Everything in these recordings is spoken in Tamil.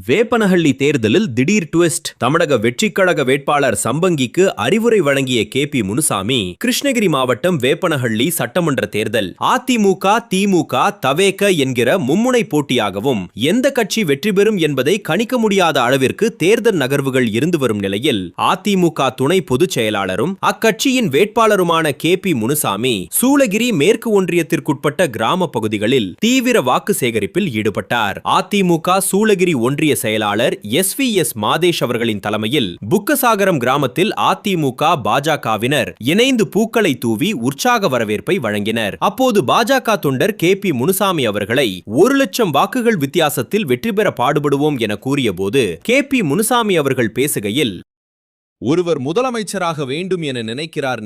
வேப்பனஹள்ளி தேர்தலில் திடீர் ட்விஸ்ட். தமிழக வெற்றிக்கழக வேட்பாளர் சம்பங்கிக்கு அறிவுரை வழங்கிய KP முனுசாமி. கிருஷ்ணகிரி மாவட்டம் வேப்பனஹள்ளி சட்டமன்ற தேர்தல் அதிமுக, திமுக, தவேக என்கிற மும்முனை போட்டியாகவும் எந்த கட்சி வெற்றி பெறும் என்பதை கணிக்க முடியாத அளவிற்கு தேர்தல் நகர்வுகள் இருந்து வரும் நிலையில் அதிமுக துணை பொதுச் செயலாளரும் அக்கட்சியின் வேட்பாளருமான KP முனுசாமி சூளகிரி மேற்கு ஒன்றியத்திற்குட்பட்ட கிராம பகுதிகளில் தீவிர வாக்கு சேகரிப்பில் ஈடுபட்டார். அதிமுக சூளகிரி ஒன்றிய செயலாளர் SVS மாதேஷ் அவர்களின் தலைமையில் புக்கசாகரம் கிராமத்தில் அதிமுக, பாஜகவினர் இணைந்து பூக்களை தூவி உற்சாக வரவேற்பை வழங்கினர். அப்போது பாஜக தொண்டர் KP முனுசாமி அவர்களை 1,00,000 வாக்குகள் வித்தியாசத்தில் வெற்றி பெற பாடுபடுவோம் என கூறியபோது KP முனுசாமி அவர்கள் பேசுகையில், ஒருவர் முதலமைச்சராக வேண்டும் என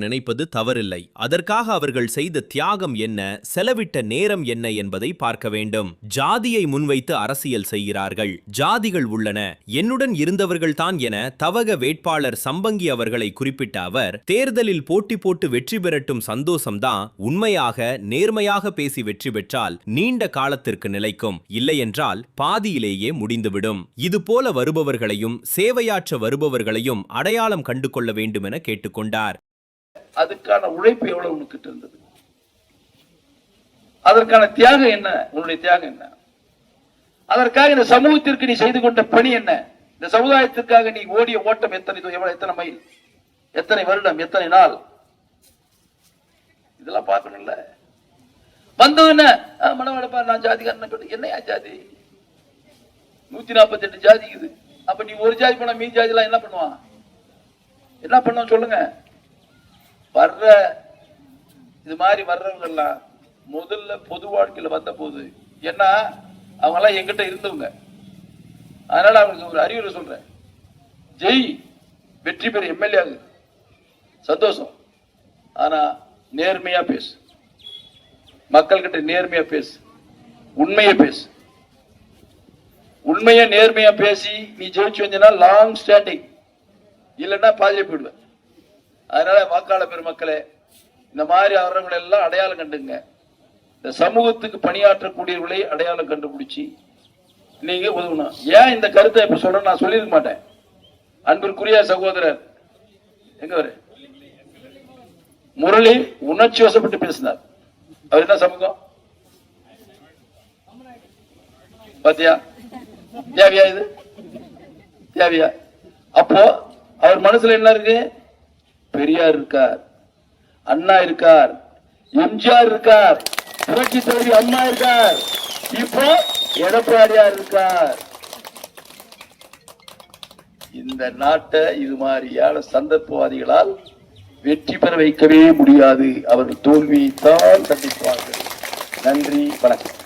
நினைப்பது தவறில்லை. அதற்காக அவர்கள் செய்த தியாகம் என்ன, செலவிட்ட நேரம் என்ன என்பதை பார்க்க வேண்டும். ஜாதியை முன்வைத்து அரசியல் செய்கிறார்கள். ஜாதிகள் உள்ளன, என்னுடன் இருந்தவர்கள்தான் என தவக வேட்பாளர் சம்பங்கி அவர்களை குறிப்பிட்ட அவர், தேர்தலில் போட்டி போட்டு வெற்றி பெறட்டும் சந்தோஷம்தான். உண்மையாக நேர்மையாக பேசி வெற்றி பெற்றால் நீண்ட காலத்திற்கு நிலைக்கும், இல்லையென்றால் பாதியிலேயே முடிந்துவிடும். இதுபோல வருபவர்களையும் சேவையாற்ற வருபவர்களையும் அடையாளம் கண்டு கொள்ள வேண்டும் என கேட்டுக்கொண்டார். அதுக்கான உழைப்பு எவ்வளவு உனக்கு இருந்தது? அதற்கான தியாகம் என்ன? உன்னுடைய தியாகம் என்ன? அதற்காக இந்த சமூகத்திற்கு நீ செய்து கொண்ட பணி என்ன? இந்த சமுதாயத்திற்காக நீ ஓடிய ஓட்டம் எத்தனை மைல், எத்தனை வருடம், எத்தனை நாள்? இதெல்லாம் பார்க்கணும்ல. வந்ததுன்னு மனவடப்பா நான் ஜாதிக்காரன், என்னையா ஜாதி? 148 ஜாதி இது. அப்ப நீ ஒரு ஜாதி போனா மீதி ஜாதி எல்லாம் என்ன பண்ணுவான்? என்ன பண்ணுவோம் சொல்லுங்க. இது மாதிரி வர்றவங்க எல்லாம் முதல்ல பொது வாழ்க்கையில வந்த போது ஏன்னா அவங்க எல்லாம் எங்கிட்ட இருந்தவங்க. அதனால அவங்களுக்கு ஒரு அறிவுரை சொல்றேன். ஜெய், வெற்றி பெற MLA ஆகு, சந்தோஷம். ஆனா நேர்மையா பேசு, மக்கள்கிட்ட நேர்மையா பேசு, உண்மையா பேசு. உண்மையா நேர்மையா பேசி நீ ஜெயிச்சு வந்தீங்கன்னா லாங் ஸ்டாண்டிங், இல்லைன்னா பாதிலே போயிடுவேன். அதனால வாக்காளர் பெருமக்களே, இந்த மாதிரி அவர்களை எல்லாம் அடையாளம் கண்டுங்க. இந்த சமூகத்துக்கு பணியாற்றக்கூடியவர்களை அடையாளம் கண்டுபிடிச்சி நீங்க உதவணும். ஏன் இந்த கருத்தை இப்ப சொல்ற நான் சொல்லியிருக்க மாட்டேன். அன்பிற்குரிய சகோதரர் எங்க முரளி உணர்ச்சி வசப்பட்டு பேசினார். அவர் என்ன சமூகம் பாத்தியா? தேவையா இது? தேவையா? அப்போ அவர் மனசுல என்ன இருக்கு? பெரியார் இருக்கார், அண்ணா இருக்கார், MGR இருக்கார், புரட்சி தலைவி அம்மா இருக்கார், இப்போ எடப்பாடியார் இருக்கார். இந்த நாட்டை இது மாதிரியான சந்தர்ப்பவாதிகளால் வெற்றி பெற வைக்கவே முடியாது. அவர்கள் தோல்வியைத்தான் சந்திப்பார்கள். நன்றி, வணக்கம்.